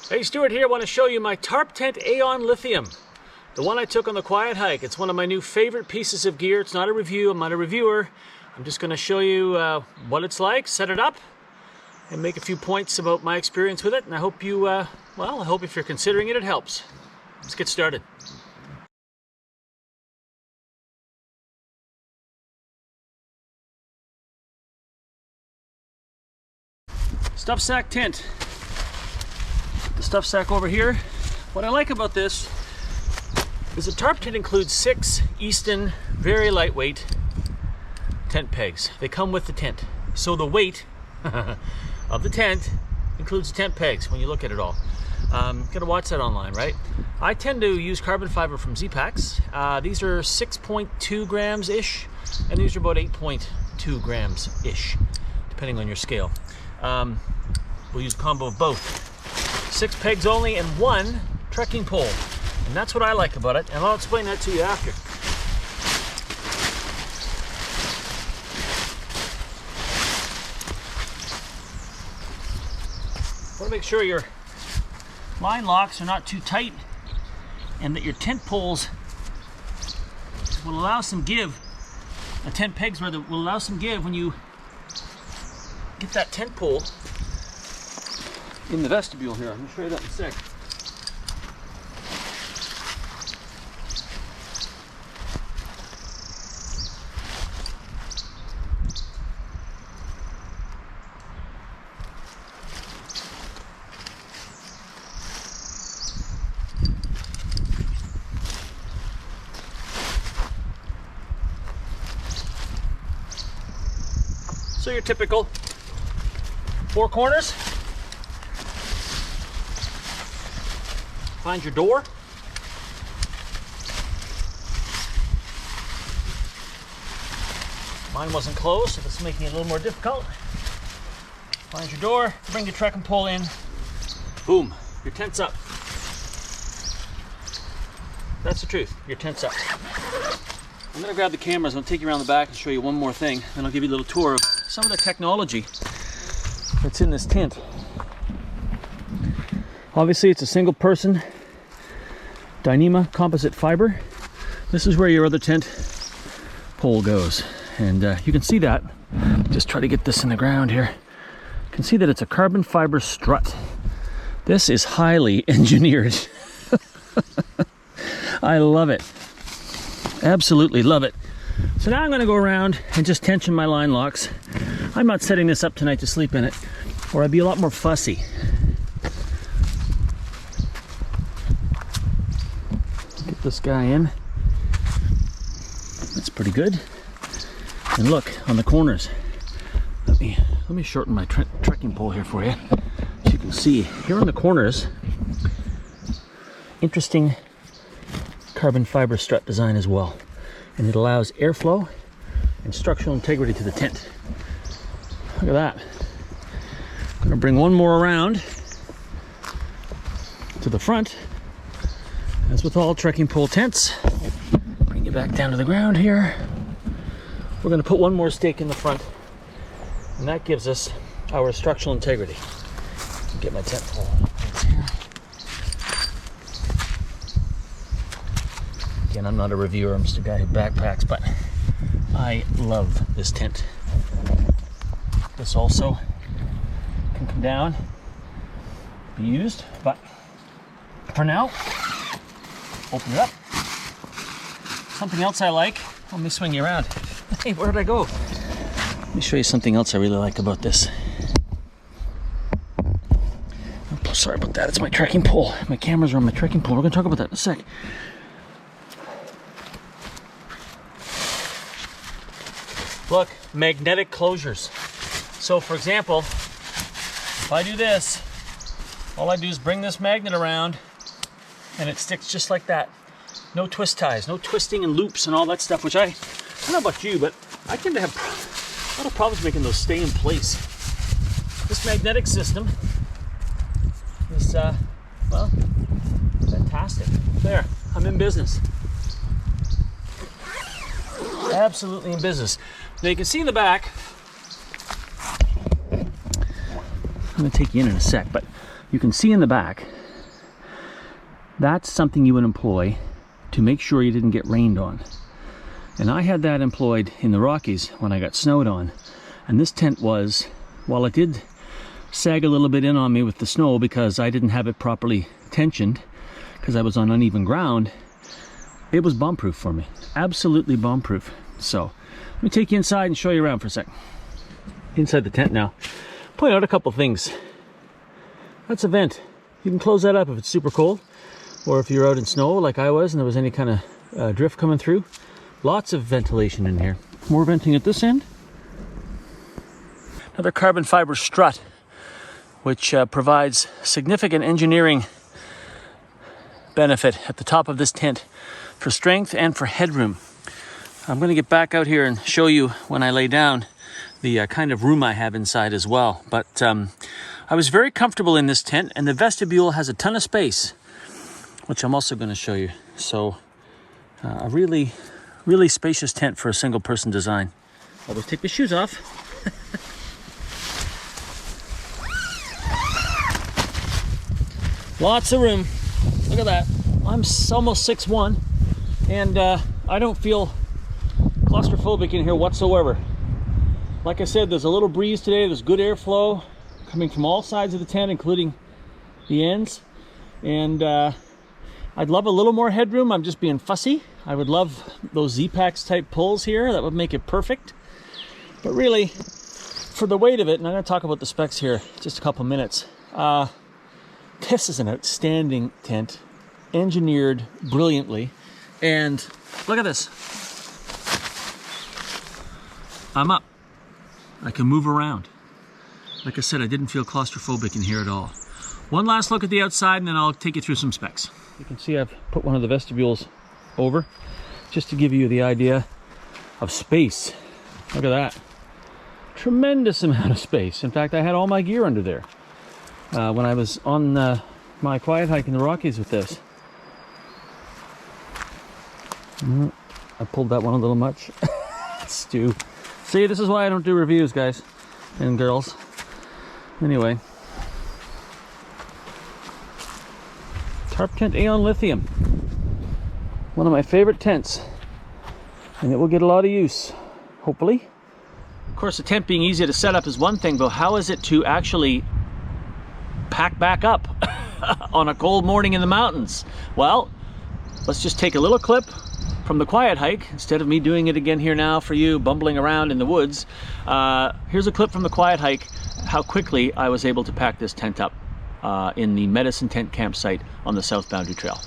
Hey, Stuart here. I want to show you my Tarptent Aeon lithium. The one I took on the quiet hike. It's one of my new favorite pieces of gear. It's not a review. I'm not a reviewer. I'm just going to show you what it's like, set it up, and make a few points about my experience with it. And I hope you, well, I hope if you're considering it, it helps. Let's get started. Stuff sack tent. The stuff sack over here. What I like about this is the Tarptent includes 6 Easton very lightweight tent pegs. They come with the tent. So the weight of the tent includes the tent pegs when you look at it all. Gotta watch that online, right? I tend to use carbon fiber from Z-Packs. These are 6.2 grams-ish, and these are about 8.2 grams-ish, depending on your scale. We'll use a combo of both. 6 pegs only and 1 trekking pole. And that's what I like about it, and I'll explain that to you after. Want to make sure your line locks are not too tight and that your tent poles will allow some give. The tent pegs rather will allow some give when you get that tent pole in the vestibule here. I'm going to show you that in a sec. So your typical 4 corners. Find your door. Mine wasn't closed, so this is making it a little more difficult. Find your door, bring your trekking pole in. Boom, your tent's up. That's the truth, your tent's up. I'm gonna grab the cameras, I'm gonna take you around the back and show you one more thing, then I'll give you a little tour of some of the technology that's in this tent. Obviously it's a single person Dyneema composite fiber. This is where your other tent pole goes. And you can see that. Just try to get this in the ground here. You can see that it's a carbon fiber strut. This is highly engineered. I love it. Absolutely love it. So now I'm going to go around and just tension my line locks. I'm not setting this up tonight to sleep in it, or I'd be a lot more fussy. Get this guy in. That's pretty good. And look on the corners. Let me shorten my trekking pole here for you. As you can see here on the corners, interesting carbon fiber strut design as well, and it allows airflow and structural integrity to the tent. Look at that. I'm going to bring one more around to the front. As with all trekking pole tents, bring you back down to the ground here. We're going to put one more stake in the front, and that gives us our structural integrity. Get my tent pole here. Again, I'm not a reviewer, I'm just a guy who backpacks, but I love this tent. This also can come down, be used, but for now, open it up. Something else I like, let me swing you around. Hey, where did I go? Let me show you something else I really like about this. Oh, sorry about that, it's my trekking pole. My cameras are on my trekking pole. We're going to talk about that in a sec. Look, magnetic closures. So for example, if I do this, all I do is bring this magnet around and it sticks just like that. No twist ties, no twisting and loops and all that stuff, which I don't know about you, but I tend to have a lot of problems making those stay in place. This magnetic system is, well, fantastic. There, I'm in business. Absolutely in business. Now you can see in the back, I'm going to take you in a sec, but you can see in the back, that's something you would employ to make sure you didn't get rained on. And I had that employed in the Rockies when I got snowed on. And this tent was, while it did sag a little bit in on me with the snow because I didn't have it properly tensioned because I was on uneven ground, it was bomb-proof for me. Absolutely bomb-proof. So let me take you inside and show you around for a second. Inside the tent now. Point out a couple things. That's a vent. You can close that up if it's super cold, or if you're out in snow like I was and there was any kind of drift coming through. Lots of ventilation in here. More venting at this end. Another carbon fiber strut, which provides significant engineering benefit at the top of this tent for strength and for headroom. I'm going to get back out here and show you when I lay down the kind of room I have inside as well. But I was very comfortable in this tent, and the vestibule has a ton of space, which I'm also going to show you. So a really, really spacious tent for a single person design. Always take my shoes off. Lots of room. Look at that. I'm almost 6'1", and I don't feel claustrophobic in here whatsoever. Like I said, there's a little breeze today. There's good airflow coming from all sides of the tent, including the ends. And I'd love a little more headroom. I'm just being fussy. I would love those Z-Packs type pulls here. That would make it perfect. But really, for the weight of it, and I'm going to talk about the specs here in just a couple minutes. This is an outstanding tent, engineered brilliantly. And look at this. I'm up. I can move around. Like I said, I didn't feel claustrophobic in here at all. One last look at the outside, and then I'll take you through some specs. You can see I've put one of the vestibules over just to give you the idea of space. Look at that. Tremendous amount of space. In fact, I had all my gear under there when I was on my quiet hike in the Rockies with this. I pulled that one a little much. Stu. See, this is why I don't do reviews, guys and girls. Anyway. Tarptent Aeon Lithium. One of my favorite tents. And it will get a lot of use, hopefully. Of course, the tent being easy to set up is one thing, but how is it to actually pack back up on a cold morning in the mountains? Well, let's just take a little clip from the quiet hike, instead of me doing it again here now for you, bumbling around in the woods. Here's a clip from the quiet hike, how quickly I was able to pack this tent up in the Medicine Tent campsite on the South Boundary Trail.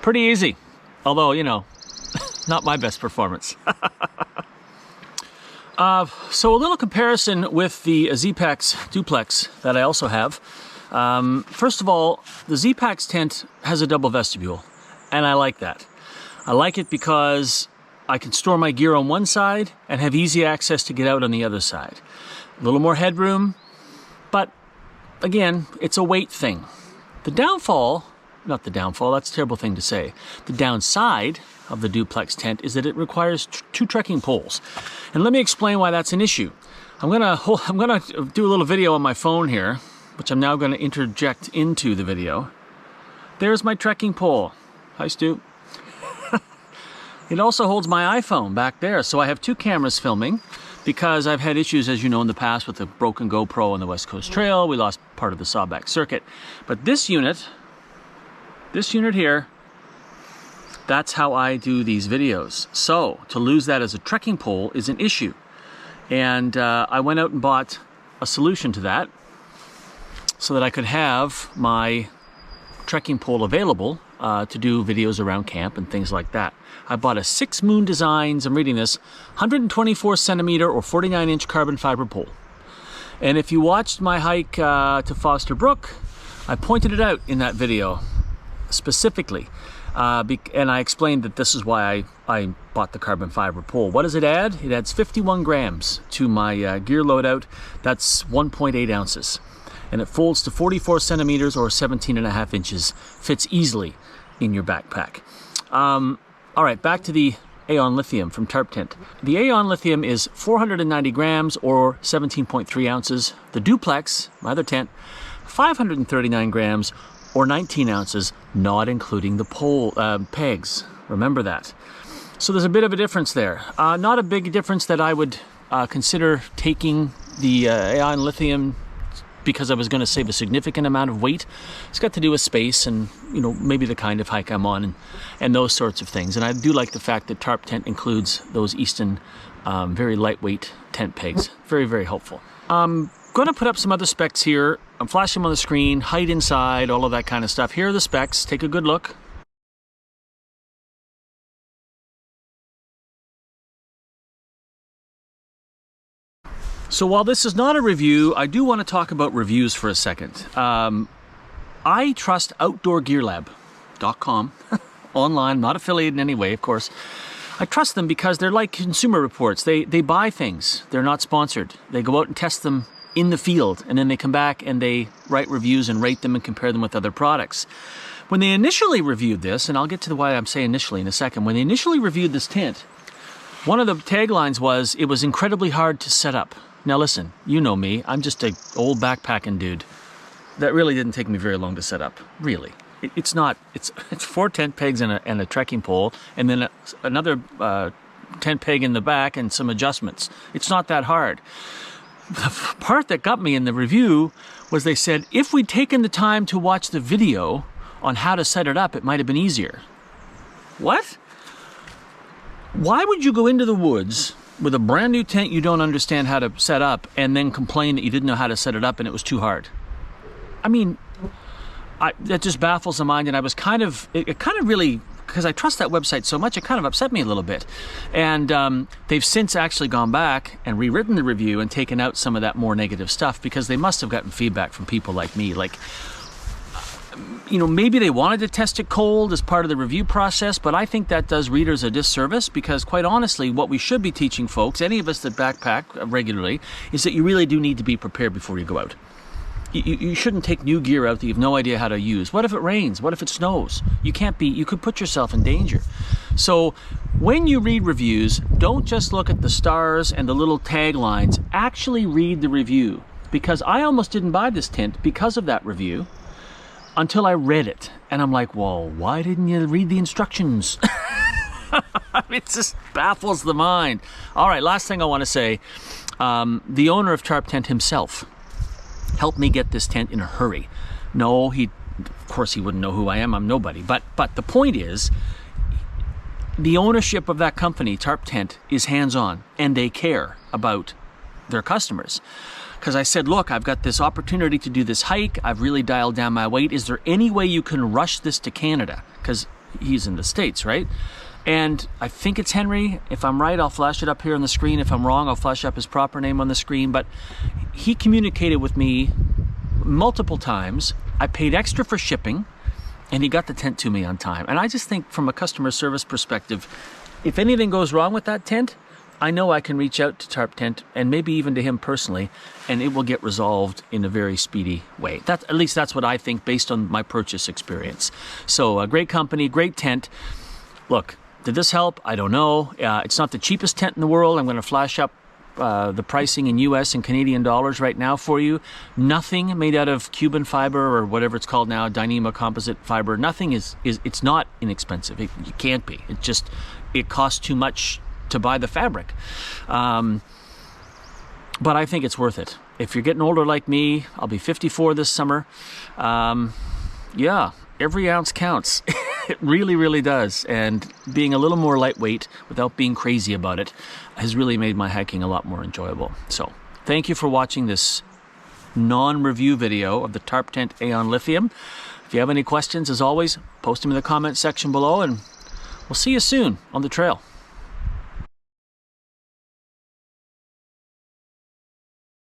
Pretty easy, although, you know, not my best performance. So a little comparison with the Z-Packs duplex that I also have. First of all, the Z-Packs tent has a double vestibule, and I like that. I like it because I can store my gear on one side and have easy access to get out on the other side. A little more headroom, but again, it's a weight thing. The downfall, not the downfall, that's a terrible thing to say. The downside of the duplex tent is that it requires two trekking poles. And let me explain why that's an issue. I'm gonna do a little video on my phone here, which I'm now gonna interject into the video. There's my trekking pole. Hi, Stu. It also holds my iPhone back there, so I have two cameras filming because I've had issues, as you know, in the past with the broken GoPro on the West Coast Trail. We lost part of the sawback circuit. But this unit here, that's how I do these videos. So to lose that as a trekking pole is an issue. And I went out and bought a solution to that so that I could have my trekking pole available to do videos around camp and things like that. I bought a 6 Moon Designs, I'm reading this, 124 centimeter or 49-inch carbon fiber pole. And if you watched my hike to Foster Brook, I pointed it out in that video specifically. And I explained that this is why I bought the carbon fiber pole. What does it add? It adds 51 grams to my gear loadout. That's 1.8 ounces. And it folds to 44 centimeters or 17.5 inches. Fits easily in your backpack. All right, back to the Aeon lithium from Tarptent. The Aeon lithium is 490 grams or 17.3 ounces. The duplex, my other tent, 539 grams or 19 ounces, not including the pole pegs. Remember that. So there's a bit of a difference there. Not a big difference that I would consider taking the Aeon lithium because I was going to save a significant amount of weight. It's got to do with space and, you know, maybe the kind of hike I'm on and those sorts of things. And I do like the fact that Tarptent includes those Easton very lightweight tent pegs. Very, very helpful. I'm going to put up some other specs here. I'm flashing them on the screen, height inside, all of that kind of stuff. Here are the specs. Take a good look. So while this is not a review, I do want to talk about reviews for a second. I trust outdoorgearlab.com online, not affiliated in any way, of course. I trust them because they're like Consumer Reports. They buy things. They're not sponsored. They go out and test them in the field, and then they come back and they write reviews and rate them and compare them with other products. When they initially reviewed this, and I'll get to why I'm saying initially in a second, when they initially reviewed this tent, one of the taglines was, it was incredibly hard to set up. Now listen, you know me, I'm just an old backpacking dude. That really didn't take me very long to set up, really. It's 4 tent pegs and a trekking pole, and then another tent peg in the back and some adjustments. It's not that hard. The part that got me in the review was they said, if we'd taken the time to watch the video on how to set it up, it might have been easier. What? Why would you go into the woods with a brand new tent you don't understand how to set up and then complain that you didn't know how to set it up and it was too hard? I mean, that just baffles the mind, and I was it kind of really, because I trust that website so much, it kind of upset me a little bit. And they've since actually gone back and rewritten the review and taken out some of that more negative stuff, because they must have gotten feedback from people like me. Like, you know, maybe they wanted to test it cold as part of the review process, but I think that does readers a disservice, because quite honestly, what we should be teaching folks, any of us that backpack regularly, is that you really do need to be prepared before you go out. You shouldn't take new gear out that you have no idea how to use. What if it rains? What if it snows? You could put yourself in danger. So when you read reviews, don't just look at the stars and the little taglines. Actually read the review, because I almost didn't buy this tent because of that review until I read it. And I'm like, well, why didn't you read the instructions? It just baffles the mind. All right, last thing I want to say, the owner of Tarptent himself helped me get this tent in a hurry. No, of course he wouldn't know who I am. I'm nobody. But the point is, the ownership of that company, Tarptent, is hands-on, and they care about their customers. Because I said, look, I've got this opportunity to do this hike. I've really dialed down my weight. Is there any way you can rush this to Canada? Because he's in the States, right? And I think it's Henry. If I'm right, I'll flash it up here on the screen. If I'm wrong, I'll flash up his proper name on the screen. But he communicated with me multiple times. I paid extra for shipping, and he got the tent to me on time. And I just think from a customer service perspective, if anything goes wrong with that tent, I know I can reach out to Tarptent and maybe even to him personally, and it will get resolved in a very speedy way. At least that's what I think based on my purchase experience. So a great company, great tent. Look, did this help? I don't know. It's not the cheapest tent in the world. I'm going to flash up the pricing in US and Canadian dollars right now for you. Nothing made out of Cuban fiber or whatever it's called now, Dyneema composite fiber. Nothing it's not inexpensive. It can't be. It costs too much to buy the fabric. But I think it's worth it. If you're getting older like me, I'll be 54 this summer. Yeah, every ounce counts. It really, really does. And being a little more lightweight without being crazy about it has really made my hiking a lot more enjoyable. So thank you for watching this non-review video of the Tarptent Aeon Lithium. If you have any questions, as always, post them in the comment section below, and we'll see you soon on the trail.